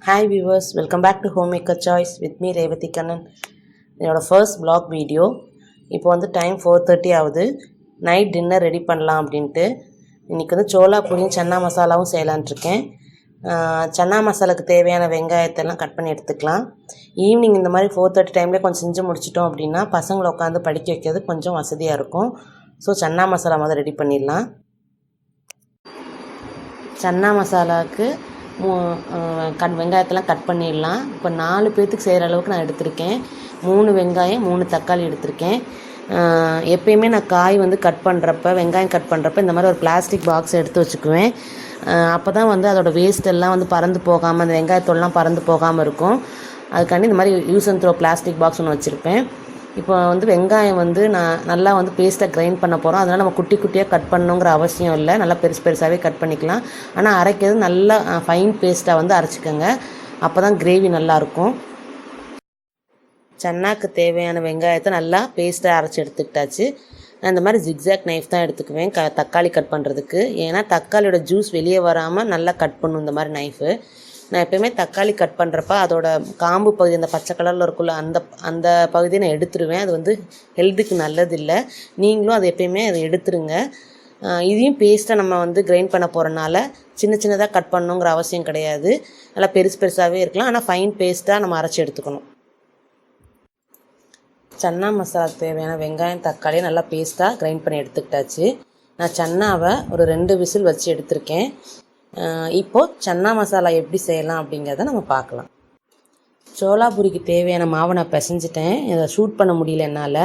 Hi viewers, welcome back to Homemaker Choice with me Revathi Kannan. என்னோட first vlog video. இப்போ வந்து time 4:30 ஆகுது. Night dinner ready பண்ணலாம் அப்படின்ட்டு இன்றைக்கி வந்து சோளா பூரியும் சன்னா மசாலாவும் செய்யலான்ட்டு இருக்கேன். சன்னா மசாலாவுக்கு தேவையான வெங்காயத்தெல்லாம் கட் பண்ணி எடுத்துக்கலாம். ஈவினிங் இந்த மாதிரி 4:30 டைம்லேயே கொஞ்சம் செஞ்சு முடிச்சிட்டோம் அப்படின்னா பசங்களை உட்காந்து படிக்க வைக்கிறது கொஞ்சம் வசதியாக இருக்கும். ஸோ சன்னா மசாலா முதல்ல ரெடி பண்ணிடலாம். சன்னா மசாலாவுக்கு வெங்காயத்தெல்லாம் கட் பண்ணிடலாம். இப்போ 4 பேர்த்துக்கு செய்கிற அளவுக்கு நான் எடுத்திருக்கேன். 3 வெங்காயம் 3 தக்காளி எடுத்திருக்கேன். எப்பயுமே நான் காய் வந்து கட் பண்ணுறப்ப வெங்காயம் கட் பண்ணுறப்ப இந்த மாதிரி ஒரு பிளாஸ்டிக் பாக்ஸ் எடுத்து வச்சுக்குவேன். அப்போ தான் வந்து அதோடய வேஸ்ட் எல்லாம் வந்து பறந்து போகாமல் அந்த வெங்காயத்தோடலாம் பறந்து போகாமல் இருக்கும். அதுக்காண்டி இந்த மாதிரி use and throw plastic box ஒன்று வச்சுருப்பேன். இப்போ வந்து வெங்காயம் வந்து நான் நல்லா வந்து பேஸ்ட்டாக கிரைண்ட் பண்ண போகிறோம். அதனால் நம்ம குட்டி குட்டியாக கட் பண்ணணுங்கிற அவசியம் இல்லை. நல்லா பெருசாகவே கட் பண்ணிக்கலாம். ஆனால் அரைக்கிறது நல்லா ஃபைன் பேஸ்ட்டாக வந்து அரைச்சிக்கோங்க. அப்போ தான் கிரேவி நல்லாயிருக்கும். சன்னாக்கு தேவையான வெங்காயத்தை நல்லா பேஸ்ட்டாக அரைச்சி எடுத்துக்கிட்டாச்சு. நான் இந்த மாதிரி ஜிக்ஸாக் நைஃப் தான் எடுத்துக்குவேன் தக்காளி கட் பண்ணுறதுக்கு. ஏன்னா தக்காளியோட ஜூஸ் வெளியே வராமல் நல்லா கட் பண்ணும் இந்த மாதிரி நைஃபு. நான் எப்போயுமே தக்காளி கட் பண்ணுறப்ப அதோட காம்பு பகுதி அந்த பச்சை கலரில் இருக்குள்ள அந்த பகுதியை நான் எடுத்துருவேன். அது வந்து ஹெல்த்துக்கு நல்லதில்லை. நீங்களும் அதை எப்போயுமே அதை எடுத்துருங்க. இதையும் பேஸ்ட்டாக நம்ம வந்து கிரைண்ட் பண்ண போகிறனால சின்னதாக கட் பண்ணணுங்கிற அவசியம் கிடையாது. நல்லா பெருசாகவே இருக்கலாம். ஆனால் ஃபைன் பேஸ்ட்டாக நம்ம அரைச்சி எடுத்துக்கணும். சன்னா மசாலாவுக்கு தேவையான வெங்காயம் தக்காளியை நல்லா பேஸ்ட்டாக கிரைண்ட் பண்ணி எடுத்துக்கிட்டாச்சு. நான் சன்னாவை ஒரு 2 விசில் வச்சு எடுத்திருக்கேன். இப்போது சன்னா மசாலா எப்படி செய்யலாம் அப்படிங்கிறத நம்ம பார்க்கலாம். சோளா பூரிக்கு தேவையான மாவை நான் பிசைஞ்சிட்டேன். இதை ஷூட் பண்ண முடியல என்னால்.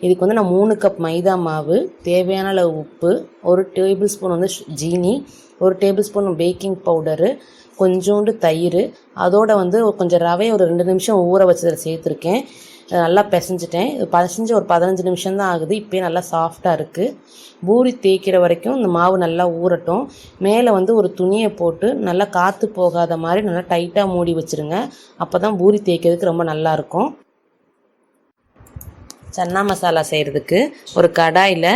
இதுக்கு வந்து நான் 3 கப் மைதா மாவு, தேவையான அளவு உப்பு, 1 டேபிள் ஸ்பூன் வந்து ஜீனி, 1 டேபிள் ஸ்பூன் பேக்கிங் பவுடரு, கொஞ்சோண்டு தயிர், அதோடு வந்து கொஞ்சம் ரவையை ஒரு 2 நிமிஷம் ஊற வச்சதில் சேர்த்துருக்கேன். நல்லா பிசைஞ்சிட்டேன். இது பிசைஞ்சு ஒரு 15 நிமிஷம் தான் ஆகுது. இப்போயே நல்லா சாஃப்டாக இருக்குது. பூரி தேய்க்கிற வரைக்கும் இந்த மாவு நல்லா ஊறட்டும். மேலே வந்து ஒரு துணியை போட்டு நல்லா காற்று போகாத மாதிரி நல்லா டைட்டாக மூடி வச்சுருங்க. அப்போ தான் பூரி தேய்க்கிறதுக்கு ரொம்ப நல்லாயிருக்கும். சன்னா மசாலா செய்கிறதுக்கு ஒரு கடாயில்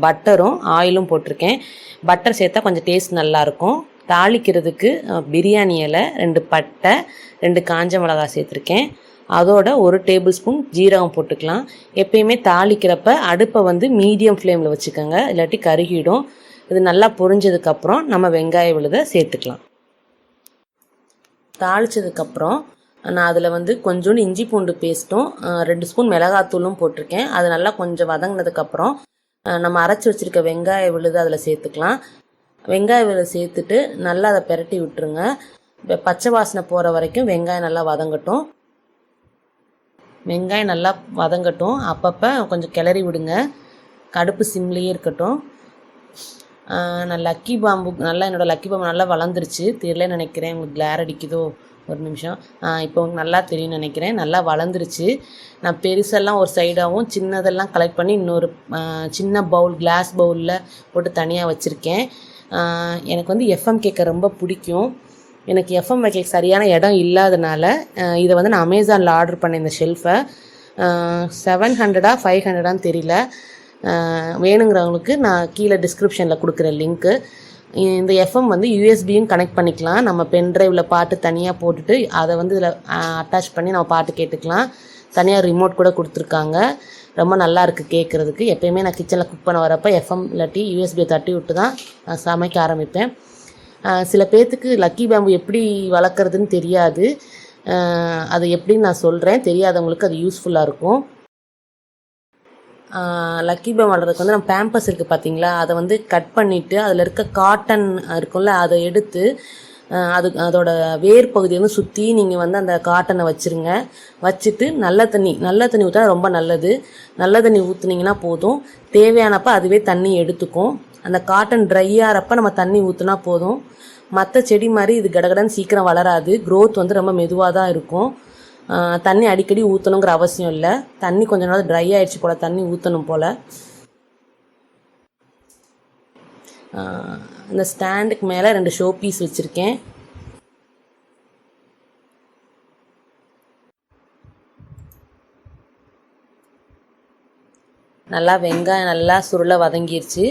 பட்டரும் ஆயிலும் போட்டிருக்கேன். பட்டர் சேர்த்தா கொஞ்சம் டேஸ்ட் நல்லாயிருக்கும். தாளிக்கிறதுக்கு பிரியாணி இலை, 2 பட்டை, 2 காஞ்ச மிளகாய் சேர்த்துருக்கேன். அதோட 1 டேபிள் ஸ்பூன் ஜீரகம் போட்டுக்கலாம். எப்பயுமே தாளிக்கிறப்ப அடுப்பை வந்து மீடியம் ஃப்ளேமில் வச்சுக்கோங்க, இல்லாட்டி கருகிடும். இது நல்லா பொரிஞ்சதுக்கப்புறம் நம்ம வெங்காய விழுதை சேர்த்துக்கலாம். தாளித்ததுக்கப்புறம் நான் அதில் வந்து கொஞ்சோண்டு இஞ்சி பூண்டு பேஸ்ட்டும் 2 ஸ்பூன் மிளகாத்தூளும் போட்டிருக்கேன். அது நல்லா கொஞ்சம் வதங்கினதுக்கப்புறம் நம்ம அரைச்சி வச்சுருக்க வெங்காய விழுதை அதில் சேர்த்துக்கலாம். வெங்காய விழுதை சேர்த்துட்டு நல்லா அதை பெரட்டி விட்டுருங்க. பச்சை வாசனை போகிற வரைக்கும் வெங்காயம் நல்லா வதங்கட்டும். வெங்காயம் நல்லா வதங்கட்டும். அப்பப்போ கொஞ்சம் கிளறி விடுங்க. கடுப்பு சிம்லேயே இருக்கட்டும். நான் லக்கி பாம்பு என்னோடய லக்கி பாம்பு நல்லா வளர்ந்துருச்சு. தெரியலன்னு நினைக்கிறேன். உங்களுக்கு கிளார் அடிக்குதோ? ஒரு நிமிஷம். இப்போ உங்களுக்கு நல்லா தெரியும்னு நினைக்கிறேன். நல்லா வளர்ந்துருச்சு. நான் பெருசெல்லாம் ஒரு சைடாகவும் சின்னதெல்லாம் கலெக்ட் பண்ணி இன்னொரு சின்ன கிளாஸ் பவுலில் போட்டு தனியாக வச்சுருக்கேன். எனக்கு வந்து எஃப்எம் கேட்க ரொம்ப பிடிக்கும். எனக்கு எஃப்எம் வைக்க சரியான இடம் இல்லாதனால இதை வந்து நான் அமேசானில் ஆர்டர் பண்ணேன். இந்த ஷெல்ஃபை 700 500 தெரியல. வேணுங்கிறவங்களுக்கு நான் கீழே டிஸ்கிரிப்ஷனில் கொடுக்குற லிங்க்கு. இந்த எஃப்எம் வந்து யூஎஸ்பியும் கனெக்ட் பண்ணிக்கலாம். நம்ம பென்ட்ரைவில் பாட்டு தனியாக போட்டுட்டு அதை வந்து இதில் அட்டாச் பண்ணி நம்ம பாட்டு கேட்டுக்கலாம். தனியாக ரிமோட் கூட கொடுத்துருக்காங்க. ரொம்ப நல்லா இருக்குது கேட்குறதுக்கு. எப்போயுமே நான் கிச்சனில் குக் பண்ண வரப்போ எஃப்எம் இல்லாட்டி யூஎஸ்பியை தட்டி விட்டு தான் நான் சமைக்க ஆரம்பிப்பேன். சில பேர்த்துக்கு லக்கி பேம்பு எப்படி வளர்க்குறதுன்னு தெரியாது. அது எப்படின்னு நான் சொல்கிறேன். தெரியாதவங்களுக்கு அது யூஸ்ஃபுல்லாக இருக்கும். லக்கி பேம்பு வளர்கிறதுக்கு வந்து நம்ம பேம்பஸ் இருக்குது பார்த்தீங்களா, அதை வந்து கட் பண்ணிவிட்டு அதில் இருக்க காட்டன் இருக்கும்ல அதை எடுத்து அதோட வேர் பகுதியை வந்து சுற்றி நீங்கள் வந்து அந்த காட்டனை வச்சுருங்க. வச்சுட்டு நல்ல தண்ணி ஊற்றினா ரொம்ப நல்லது. நல்ல தண்ணி ஊற்றுனீங்கன்னா போதும். தேவையானப்போ அதுவே தண்ணி எடுத்துக்கும். அந்த காட்டன் ட்ரை ஆகிறப்ப நம்ம தண்ணி ஊற்றினா போதும். மற்ற செடி மாதிரி இது கடகடன்னு சீக்கிரம் வளராது. க்ரோத் வந்து ரொம்ப மெதுவாக தான் இருக்கும். தண்ணி அடிக்கடி ஊற்றணுங்கிற அவசியம் இல்லை. தண்ணி கொஞ்ச நாள் ட்ரை ஆகிடுச்சு போல், தண்ணி ஊற்றணும் போல். இந்த ஸ்டாண்டுக்கு மேலே 2 ஷோ பீஸ் வச்சுருக்கேன். நல்லா வெங்காயம் நல்லா சுருளை வதங்கிருச்சு.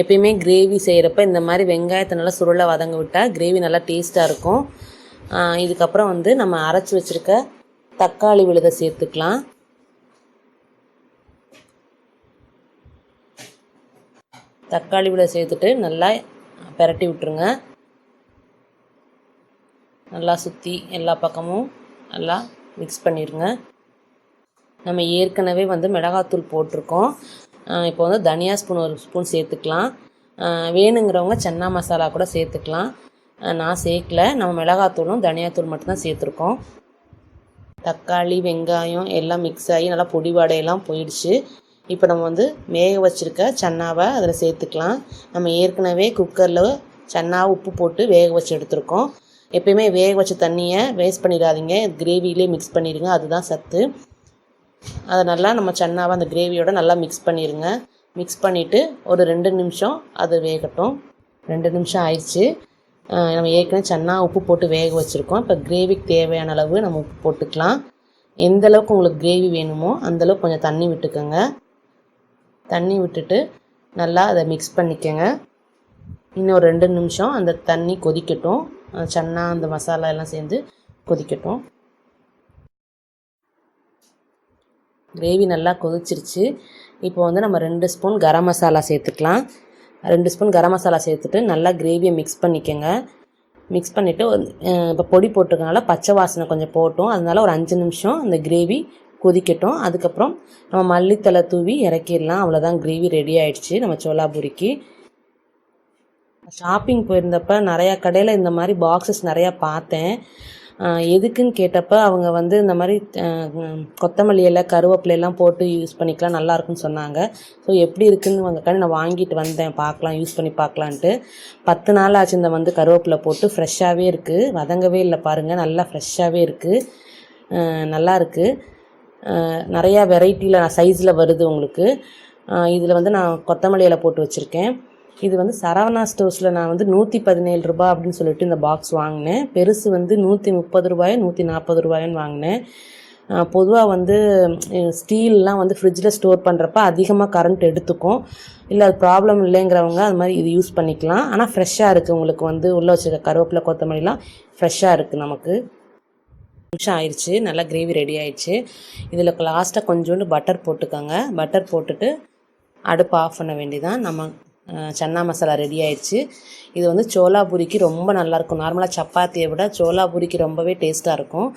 எப்பயுமே கிரேவி செய்கிறப்ப இந்த மாதிரி வெங்காயத்தை நல்லா சுருளை வதங்க விட்டால் கிரேவி நல்லா டேஸ்ட்டாக இருக்கும். இதுக்கப்புறம் வந்து நம்ம அரைச்சி வச்சுருக்க தக்காளி விழுதை சேர்த்துக்கலாம். தக்காளி விழுதை சேர்த்துட்டு நல்லா பிரட்டி விட்டுருங்க. நல்லா சுற்றி எல்லா பக்கமும் நல்லா மிக்ஸ் பண்ணிடுங்க. நம்ம ஏற்கனவே வந்து மிளகாத்தூள் போட்டிருக்கோம். இப்போ வந்து தனியா ஸ்பூன் 1 ஸ்பூன் சேர்த்துக்கலாம். வேணுங்கிறவங்க சன்னா மசாலா கூட சேர்த்துக்கலாம். நான் சேர்க்கல. நம்ம மிளகாத்தூளும் தனியாத்தூள் மட்டும்தான் சேர்த்துருக்கோம். தக்காளி வெங்காயம் எல்லாம் மிக்ஸ் ஆகி நல்லா பொடி வாடையெல்லாம் போயிடுச்சு. இப்போ நம்ம வந்து வேக வச்சுருக்க சன்னாவை அதில் சேர்த்துக்கலாம். நம்ம ஏற்கனவே குக்கரில் சன்னாவை உப்பு போட்டு வேக வச்சு எடுத்துருக்கோம். எப்பயுமே வேக வச்ச தண்ணியை வேஸ்ட் பண்ணிடாதீங்க. கிரேவிலே மிக்ஸ் பண்ணிடுங்க, அதுதான் சத்து. அதை நல்லா நம்ம சன்னாவை அந்த கிரேவியோட நல்லா மிக்ஸ் பண்ணிடுங்க. மிக்ஸ் பண்ணிவிட்டு ஒரு 2 நிமிஷம் அது வேகட்டும். 2 நிமிஷம் ஆயிடுச்சு. நம்ம ஏற்கனவே சன்னா உப்பு போட்டு வேக வச்சுருக்கோம். இப்போ கிரேவிக்கு தேவையான அளவு நம்ம உப்பு போட்டுக்கலாம். எந்த அளவுக்கு உங்களுக்கு கிரேவி வேணுமோ அந்தளவுக்கு கொஞ்சம் தண்ணி விட்டுக்கோங்க. தண்ணி விட்டுட்டு நல்லா அதை மிக்ஸ் பண்ணிக்கோங்க. இன்னும் 2 நிமிஷம் அந்த தண்ணி கொதிக்கட்டும். சன்னா அந்த மசாலா எல்லாம் சேர்ந்து கொதிக்கட்டும். கிரேவி நல்லா கொதிச்சிருச்சு. இப்போ வந்து நம்ம 2 ஸ்பூன் கரம் மசாலா சேர்த்துக்கலாம். 2 ஸ்பூன் கரம் மசாலா சேர்த்துட்டு நல்லா கிரேவியை மிக்ஸ் பண்ணிக்கோங்க. மிக்ஸ் பண்ணிவிட்டு இப்போ பொடி போட்டிருக்கனால பச்சை வாசனை கொஞ்சம் போட்டோம். அதனால ஒரு 5 நிமிஷம் அந்த கிரேவி கொதிக்கட்டும். அதுக்கப்புறம் நம்ம மல்லித்தலை தூவி இறக்கிடலாம். அவ்வளோதான், கிரேவி ரெடி ஆகிடுச்சு நம்ம சோலாபூரிக்கு. ஷாப்பிங் போயிருந்தப்போ நிறையா கடையில் இந்த மாதிரி பாக்ஸஸ் நிறையா பார்த்தேன். எதுக்குன்னு கேட்டப்போ அவங்க வந்து இந்த மாதிரி கொத்தமல்லி இலை கருவேப்பிலையெல்லாம் போட்டு யூஸ் பண்ணிக்கலாம், நல்லாயிருக்குன்னு சொன்னாங்க. ஸோ எப்படி இருக்குதுன்னு உங்கள் நான் வாங்கிட்டு வந்தேன், பார்க்கலாம் யூஸ் பண்ணி பார்க்கலான்ட்டு. 10 நாள் ஆச்சு இந்த வந்து கருவேப்பிலை போட்டு. ஃப்ரெஷ்ஷாகவே இருக்குது, வதங்கவே இல்லை பாருங்கள், நல்லா ஃப்ரெஷ்ஷாகவே இருக்குது, நல்லா இருக்குது. நிறையா வெரைட்டியில் சைஸில் வருது உங்களுக்கு. இதில் வந்து நான் கொத்தமல்லி இலை போட்டு வச்சுருக்கேன். இது வந்து சரவணா ஸ்டோர்ஸில் நான் வந்து 117 ரூபா அப்படின்னு சொல்லிட்டு இந்த பாக்ஸ் வாங்கினேன். பெருசு வந்து 130 ரூபாயோ 140 ரூபாயோன்னு வாங்கினேன். பொதுவாக வந்து ஸ்டீல்லாம் வந்து ஃப்ரிட்ஜில் ஸ்டோர் பண்ணுறப்ப அதிகமாக கரண்ட் எடுத்துக்கும். இல்லை அது ப்ராப்ளம் இல்லைங்கிறவங்க அது மாதிரி இது யூஸ் பண்ணிக்கலாம். ஆனால் ஃப்ரெஷ்ஷாக இருக்குது, உங்களுக்கு வந்து உள்ளே வச்சுருக்க கருவேப்பிலை கொத்தமல்லிலாம் ஃப்ரெஷ்ஷாக இருக்குது. நமக்கு நிமிஷம் ஆயிடுச்சு, நல்லா கிரேவி ரெடி ஆயிடுச்சு. இதில் லாஸ்ட்டாக கொஞ்சோண்டு பட்டர் போட்டுக்கோங்க. பட்டர் போட்டுட்டு அடுப்பு ஆஃப் பண்ண வேண்டியதான். நம்ம சன்னா மசாலா ரெடி ஆயிடுச்சு. இது வந்து சோலாபூரிக்கு ரொம்ப நல்லாயிருக்கும். நார்மலாக சப்பாத்தியை விட சோலாபூரிக்கு ரொம்பவே டேஸ்ட்டாக இருக்கும்.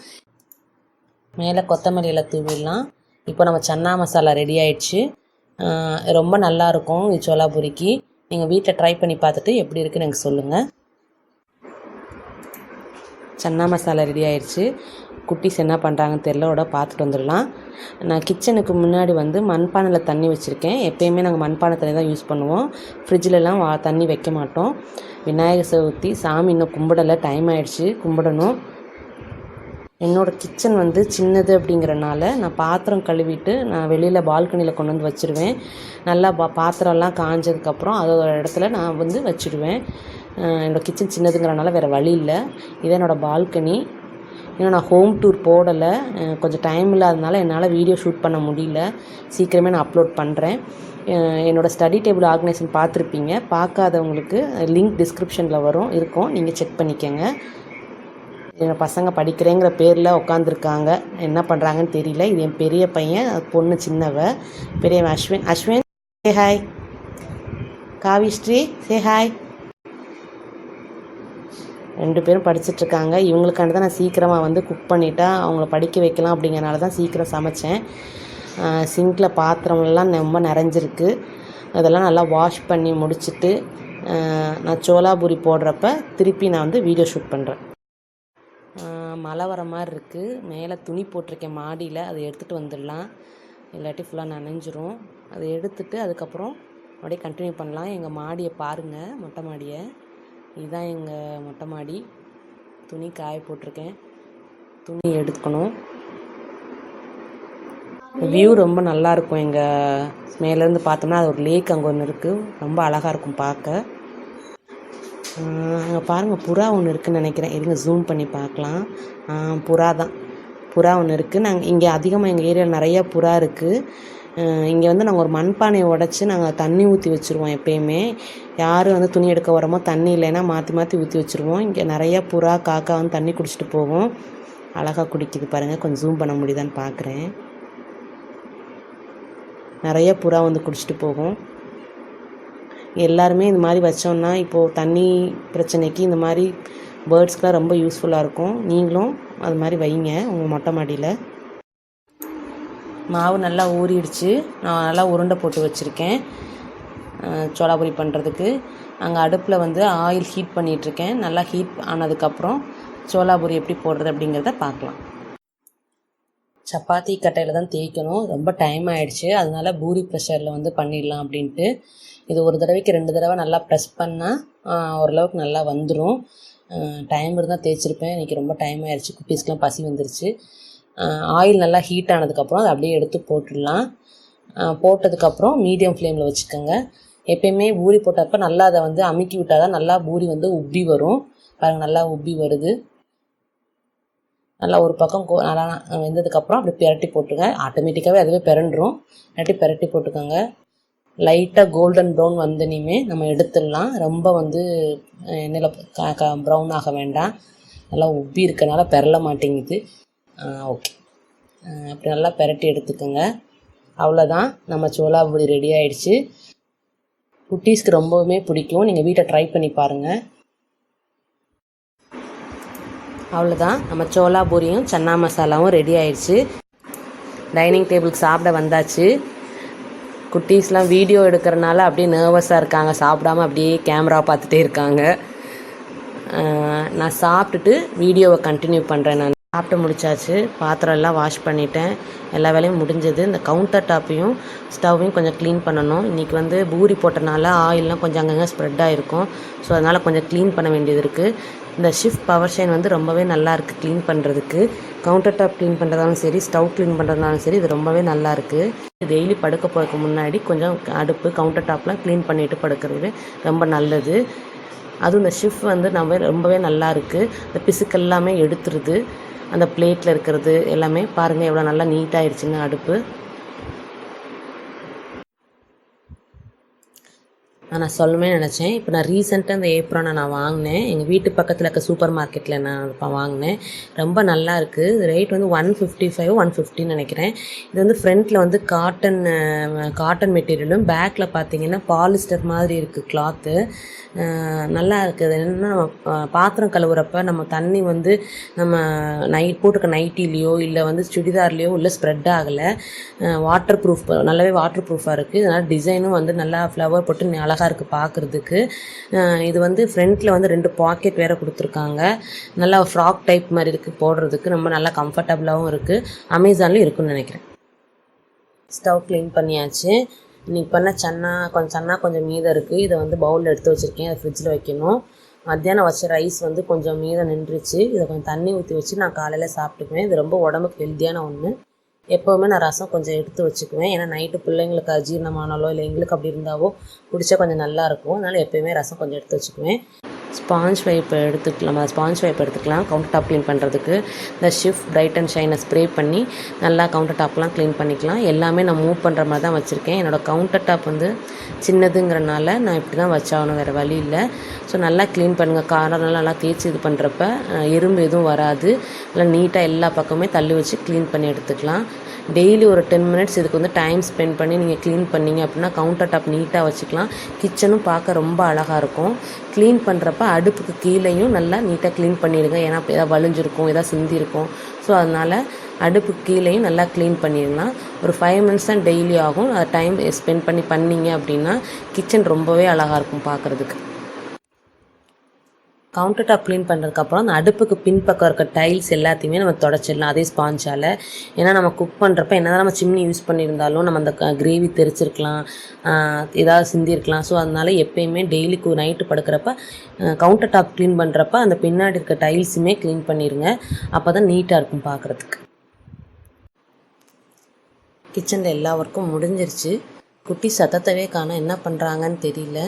மேலே கொத்தமல்லி இலை தூவிடலாம். இப்போ நம்ம சன்னா மசாலா ரெடி ஆயிடுச்சு. ரொம்ப நல்லாயிருக்கும் இது சோலாபூரிக்கு. நீங்கள் வீட்டில் ட்ரை பண்ணி பார்த்துட்டு எப்படி இருக்குன்னு எனக்கு சொல்லுங்கள். சன்னா மசாலா ரெடி ஆயிடுச்சு. குட்டீஸ் என்ன பண்ணுறாங்கன்னு தெரியல, பார்த்துட்டு வந்துடலாம். நான் கிச்சனுக்கு முன்னாடி வந்து மண்பானையில் தண்ணி வச்சுருக்கேன். எப்போயுமே நாங்கள் மண்பானை தண்ணி தான் யூஸ் பண்ணுவோம். ஃப்ரிட்ஜிலலாம் தண்ணி வைக்க மாட்டோம். விநாயகர் சதுர்த்தி, சாமி இன்னும் கும்பிடலை, டைம் ஆகிடுச்சு, கும்பிடணும். என்னோடய கிச்சன் வந்து சின்னது அப்படிங்கிறனால நான் பாத்திரம் கழுவிட்டு நான் வெளியில் பால்கனியில் கொண்டு வந்து வச்சுருவேன். நல்லா பாத்திரம்லாம் காஞ்சதுக்கப்புறம் அதோட இடத்துல நான் வந்து வச்சுடுவேன். என்னோடய கிச்சன் சின்னதுங்கிறனால வேறு வழி இல்லை. இதை என்னோடய பால்கனி. இன்னும் நான் ஹோம் டூர் போடலை, கொஞ்சம் டைம் இல்லாததுனால என்னால் வீடியோ ஷூட் பண்ண முடியல. சீக்கிரமே நான் அப்லோட் பண்ணுறேன். என்னோடய ஸ்டடி டேபிள் ஆர்கனைசேஷன் பார்த்துருப்பீங்க. பார்க்காதவங்களுக்கு லிங்க் டிஸ்கிரிப்ஷனில் இருக்கும், நீங்கள் செக் பண்ணிக்கோங்க. என் பசங்க படிக்கிறேங்கிற பேரில் உட்காந்துருக்காங்க, என்ன பண்ணுறாங்கன்னு தெரியல. இது என் பெரிய பையன், பொண்ணு சின்னவ. பெரியவன் அஸ்வின் சே ஹாய். காவிஸ்ரீ சே ஹாய். 2 பேரும் படிச்சுட்ருக்காங்க. இவங்களுக்காண்டி தான் நான் சீக்கிரமாக வந்து குக் பண்ணிவிட்டா அவங்கள படிக்க வைக்கலாம் அப்படிங்கிறனால தான் சீக்கிரம் சமைச்சேன். சிங்கில் பாத்திரமெல்லாம் ரொம்ப நிறைஞ்சிருக்கு. அதெல்லாம் நல்லா வாஷ் பண்ணி முடிச்சுட்டு நான் சோலாபூரி போடுறப்ப திருப்பி நான் வந்து வீடியோ ஷூட் பண்ணுறேன். மழை வர மாதிரி இருக்குது. மேலே துணி போட்டிருக்கேன் மாடியில், அதை எடுத்துகிட்டு வந்துடலாம், இல்லாட்டி ஃபுல்லாக நனைஞ்சிரும். அதை எடுத்துகிட்டு அதுக்கப்புறம் அப்படியே கண்டினியூ பண்ணலாம். எங்கள் மாடியை பாருங்கள், மொட்டை மாடியை. இதுதான் எங்கள் மொட்டை மாடி. துணி காய போட்டிருக்கேன், துணி எடுக்கணும். வியூ ரொம்ப நல்லாயிருக்கும். எங்கள் மேலேருந்து பார்த்தோம்னா அது ஒரு லேக் அங்கே ஒன்று இருக்குது, ரொம்ப அழகாக இருக்கும் பார்க்க. அங்கே பாருங்கள், புறா ஒன்று இருக்குதுன்னு நினைக்கிறேன். இருங்க ஜூம் பண்ணி பார்க்கலாம். புறா தான், புறா ஒன்று இருக்குது. நாங்கள் இங்கே அதிகமாக எங்கள் ஏரியாவில் நிறையா புறா இருக்குது. இங்கே வந்து நாங்கள் ஒரு மண்பானையை உடச்சி நாங்கள் தண்ணி ஊற்றி வச்சுருவோம். எப்போயுமே யார் வந்து துணி எடுக்க வரமோ தண்ணி இல்லைன்னா மாற்றி மாற்றி ஊற்றி வச்சுருவோம். இங்கே நிறையா புறா காக்கா வந்து தண்ணி குடிச்சிட்டு போகும். அழகாக குடிக்குது பாருங்கள். கொஞ்சம் ஜூம் பண்ண முடியுதான்னு பார்க்குறேன். நிறைய புறா வந்து குடிச்சிட்டு போகும். எல்லாருமே இந்த மாதிரி வச்சோன்னா இப்போது தண்ணி பிரச்சனைக்கு இந்த மாதிரி பேர்ட்ஸ்க்கெலாம் ரொம்ப யூஸ்ஃபுல்லாக இருக்கும். நீங்களும் அது மாதிரி வைங்க உங்கள் மொட்டை மாடியில். மாவு நல்லா ஊறிடுச்சு. நான் நல்லா உருண்டை போட்டு வச்சுருக்கேன் சோளாபூரி பண்ணுறதுக்கு. அங்கே அடுப்பில் வந்து ஆயில் ஹீட் பண்ணிகிட்ருக்கேன். நல்லா ஹீட் ஆனதுக்கப்புறம் சோளாபூரி எப்படி போடுறது அப்படிங்கிறத பார்க்கலாம். சப்பாத்தி கட்டையில் தான் தேய்க்கணும். ரொம்ப டைம் ஆகிடுச்சு. அதனால பூரி ப்ரெஷரில் வந்து பண்ணிடலாம் அப்படின்ட்டு இது ஒரு தடவைக்கு 2 தடவை நல்லா ப்ரெஸ் பண்ணால் ஓரளவுக்கு நல்லா வந்துடும். டைம் இருந்தால் தேய்ச்சிருப்பேன். இன்றைக்கி ரொம்ப டைம் ஆகிடுச்சு. குட்டீஸ்க்கெலாம் பசி வந்துருச்சு. ஆயில் நல்லா ஹீட் ஆனதுக்கப்புறம் அதை அப்படியே எடுத்து போட்டுடலாம். போட்டதுக்கப்புறம் மீடியம் ஃப்ளேமில் வச்சுக்கோங்க. எப்பயுமே பூரி போட்டப்போ நல்லா அதை வந்து அமுக்கி விட்டால் தான் நல்லா பூரி வந்து உப்பி வரும். பாருங்கள் நல்லா உப்பி வருது. நல்லா ஒரு பக்கம் நல்லா வெந்ததுக்கப்புறம் அப்படி பிரட்டி போட்டுருங்க. ஆட்டோமேட்டிக்காகவே அதுவே பிரண்டுரும். பிரட்டி போட்டுக்கோங்க. லைட்டாக கோல்டன் ப்ரௌன் வந்தனையுமே நம்ம எடுத்துடலாம். ரொம்ப வந்து எண்ணெயில் ப்ரௌன் ஆக வேண்டாம். நல்லா உப்பி இருக்கனால பெரல மாட்டேங்குது. ஓகே, அப்படி நல்லா பிரட்டி எடுத்துக்கோங்க. அவ்வளோதான், நம்ம சோளாபூரி ரெடி ஆகிடுச்சு. குட்டீஸ்க்கு ரொம்பவுமே பிடிக்கும். நீங்கள் வீட்டை ட்ரை பண்ணி பாருங்கள். அவ்வளோதான், நம்ம சோளாபூரியும் சன்னா மசாலாவும் ரெடி ஆயிடுச்சு. டைனிங் டேபிளுக்கு சாப்பிட வந்தாச்சு. குட்டீஸ்லாம் வீடியோ எடுக்கிறனால அப்படியே நர்வஸாக இருக்காங்க. சாப்பிடாமல் அப்படியே கேமரா பார்த்துட்டே இருக்காங்க. நான் சாப்பிட்டுட்டு வீடியோவை கண்டினியூ பண்ணுறேன். நான் சாப்பிட்டு முடிச்சாச்சு. பாத்திரம் எல்லாம் வாஷ் பண்ணிட்டேன். எல்லா வேலையும் முடிஞ்சது. இந்த கவுண்டர் டாப்பையும் ஸ்டவ்வையும் கொஞ்சம் க்ளீன் பண்ணணும். இன்றைக்கி வந்து பூரி போட்டனால ஆயிலெலாம் கொஞ்சம் அங்கங்கே ஸ்ப்ரெட் ஆகிருக்கும். ஸோ அதனால் கொஞ்சம் க்ளீன் பண்ண வேண்டியது இருக்குது. இந்த ஷிஃப்ட் பவர் ஷைன் வந்து ரொம்பவே நல்லாயிருக்கு க்ளீன் பண்ணுறதுக்கு. கவுண்டர் டாப் க்ளீன் பண்ணுறதாலும் சரி, ஸ்டவ் க்ளீன் பண்ணுறதுனாலும் சரி, இது ரொம்பவே நல்லாயிருக்கு. டெய்லி படுக்க போகிறதுக்கு முன்னாடி கொஞ்சம் அடுப்பு கவுண்டர் டாப்லாம் க்ளீன் பண்ணிவிட்டு படுக்கிறது ரொம்ப நல்லது. அதுவும் இந்த ஷிஃப்ட் வந்து ரொம்பவே நல்லாயிருக்கு. இந்த பிசுக்கு எல்லாமே எடுத்துருது. அந்த பிளேட்டில் இருக்கிறது எல்லாமே பாருங்கள் எவ்வளோ நல்லா நீட்டாகிடுச்சுன்னு அடுப்பு. நான் சொல்லவே நினச்சேன். இப்போ நான் ரீசெண்டாக இந்த ஏப்ரானை நான் வாங்கினேன். எங்கள் வீட்டு பக்கத்தில் இருக்க சூப்பர் மார்க்கெட்டில் நான் இப்போ வாங்கினேன். ரொம்ப நல்லா இருக்குது. இது ரேட் வந்து 155 150 நினைக்கிறேன். இது வந்து ஃப்ரண்ட்டில் வந்து காட்டன் மெட்டீரியலும், பேக்கில் பார்த்தீங்கன்னா பாலிஸ்டர் மாதிரி இருக்குது கிளாத்து. நல்லா இருக்குது. என்னென்னா நம்ம பாத்திரம் கழுவுறப்ப நம்ம தண்ணி வந்து நம்ம போட்டுக்க நைட்டிலேயோ இல்லை வந்து சுடிதார்லேயோ இல்லை ஸ்ப்ரெட் ஆகலை. வாட்டர் ப்ரூஃப், நல்லாவே வாட்டர் ப்ரூஃபாக இருக்குது. அதனால் டிசைனும் வந்து நல்லா ஃப்ளவர் போட்டு அழகாக இருக்குது பார்க்குறதுக்கு. இது வந்து ஃப்ரண்ட்டில் வந்து 2 பாக்கெட் வேறு கொடுத்துருக்காங்க. நல்லா ஃப்ராக் டைப் மாதிரி இருக்குது போடுறதுக்கு. ரொம்ப நல்லா கம்ஃபர்டபுளாகவும் இருக்குது. அமேசான்லேயும் இருக்குன்னு நினைக்கிறேன். ஸ்டவ் க்ளீன் பண்ணியாச்சு. இன்றைக்கி பண்ண சன்னா கொஞ்சம் மீதம் இருக்குது. இதை வந்து பவுலில் எடுத்து வச்சுருக்கேன். அதை ஃப்ரிட்ஜில் வைக்கணும். மத்தியானம் வச்ச ரைஸ் வந்து கொஞ்சம் மீதம் நின்றுச்சு. இதை கொஞ்சம் தண்ணி ஊற்றி வச்சு நான் காலையில் சாப்பிட்டுக்குவேன். இது ரொம்ப உடம்புக்கு ஹெல்த்தியான ஒன்று. எப்போவுமே நான் ரசம் கொஞ்சம் எடுத்து வச்சுக்குவேன். ஏன்னா நைட்டு பிள்ளைங்களுக்கு அஜீரணமானாலோ இல்லை எங்களுக்கு அப்படி இருந்தாவோ குடித்தா கொஞ்சம் நல்லாயிருக்கும். அதனால் எப்போயுமே ரசம் கொஞ்சம் எடுத்து வச்சுக்குவேன். ஸ்பாஞ்ச் வைப் எடுத்துக்கலாம் கவுண்டர் டாப் க்ளீன் பண்ணுறதுக்கு. இந்த ஷிஃப்ட் பிரைட் அண்ட் ஷைனை ஸ்ப்ரே பண்ணி நல்லா கவுண்டர் டாப்லாம் க்ளீன் பண்ணிக்கலாம். எல்லாமே நான் மூவ் பண்ணுற மாதிரி தான் வச்சுருக்கேன். என்னோடய கவுண்டர் டாப் வந்து சின்னதுங்கிறனால நான் இப்படி தான் வச்சாகணும், வேறு வழி இல்லை. ஸோ நல்லா க்ளீன் பண்ணுங்கள். கார்னர்லாம் நல்லா தேய்ச்சி இது பண்ணுறப்ப எறும்பு எதுவும் வராது. நல்லா நீட்டாக எல்லா பக்கமே தள்ளி வச்சு க்ளீன் பண்ணி எடுத்துக்கலாம். டெய்லி ஒரு 10 மினிட்ஸ் இதுக்கு வந்து டைம் ஸ்பெண்ட் பண்ணி நீங்கள் க்ளீன் பண்ணிங்க அப்படின்னா கவுண்டர் டாப் நீட்டாக வச்சுக்கலாம். கிச்சனும் பார்க்க ரொம்ப அழகாக இருக்கும். க்ளீன் பண்ணுறப்ப அடுப்புக்கு கீழேயும் நல்லா நீட்டாக க்ளீன் பண்ணிடுங்க. ஏன்னா எதாவது வலிஞ்சிருக்கும், எதாவது சிந்திருக்கும். ஸோ அதனால் அடுப்புக்கு கீழேயும் நல்லா க்ளீன் பண்ணிடலாம். ஒரு 5 மினிட்ஸ் தான் டெய்லி ஆகும். அதை டைம் ஸ்பெண்ட் பண்ணிங்க அப்படின்னா கிச்சன் ரொம்பவே அழகாக இருக்கும் பார்க்குறதுக்கு. கவுண்டர் டாப் க்ளீன் பண்ணுறதுக்கப்புறம் அந்த அடுப்புக்கு பின்பக்கம் இருக்க டைல்ஸ் எல்லாத்தையுமே நம்ம தொடச்சிடலாம் அதே ஸ்பாஞ்சால். ஏன்னா நம்ம குக் பண்ணுறப்ப என்ன தான் நம்ம சிம்னி யூஸ் பண்ணியிருந்தாலும் நம்ம அந்த கிரேவி தெரிச்சிருக்கலாம், ஏதாவது சிந்திருக்கலாம். ஸோ அதனால் எப்போயுமே டெய்லிக்கு நைட்டு படுக்கிறப்ப கவுண்டர் டாப் க்ளீன் பண்ணுறப்ப அந்த பின்னாடி இருக்க டைல்ஸுமே க்ளீன் பண்ணிடுங்க. அப்போ தான் நீட்டாக இருக்கும் பார்க்குறதுக்கு. கிச்சனில் எல்லா ஒர்க்கும் முடிஞ்சிருச்சு. குட்டி சத்தத்தவே காணோம், என்ன பண்ணுறாங்கன்னு தெரியல.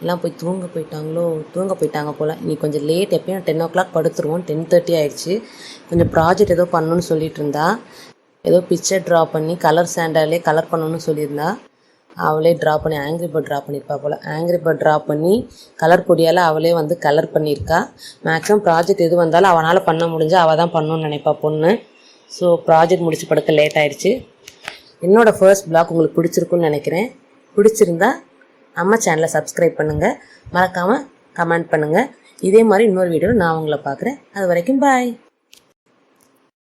எல்லாம் போய் தூங்க போயிட்டாங்க போல். இன்னைக்கு கொஞ்சம் லேட். எப்பயும் 10 o'clock படுத்துருவோம். 10:30 ஆயிடுச்சு. கொஞ்சம் ப்ராஜெக்ட் ஏதோ பண்ணணும்னு சொல்லிட்டு இருந்தா. ஏதோ பிக்சர் ட்ரா பண்ணி கலர் சாண்டாலே கலர் பண்ணணும்னு சொல்லியிருந்தா. அவளே ட்ரா பண்ணி ஆங்கிரி பேர்ட் ட்ரா பண்ணியிருப்பா போல். ஆங்கிரி பேர்ட் ட்ரா பண்ணி கலர் பொடியால் அவளே வந்து கலர் பண்ணியிருக்கா. மேக்ஸிமம் ப்ராஜெக்ட் எது வந்தாலும் அவனால் பண்ண முடிஞ்சால் அவள் தான் பண்ணணும்னு நினைப்பா பொண்ணு. ஸோ ப்ராஜெக்ட் முடிச்சு படுக்க லேட் ஆகிடுச்சு. என்னோடய ஃபர்ஸ்ட் பிளாக் உங்களுக்கு பிடிச்சிருக்குன்னு நினைக்கிறேன். பிடிச்சிருந்தா நம்ம சேனலை சப்ஸ்கிரைப் பண்ணுங்கள், மறக்காமல் கமெண்ட் பண்ணுங்கள். இதே மாதிரி இன்னொரு வீடியோவில் நான் உங்களை பார்க்குறேன். அது வரைக்கும் பாய்.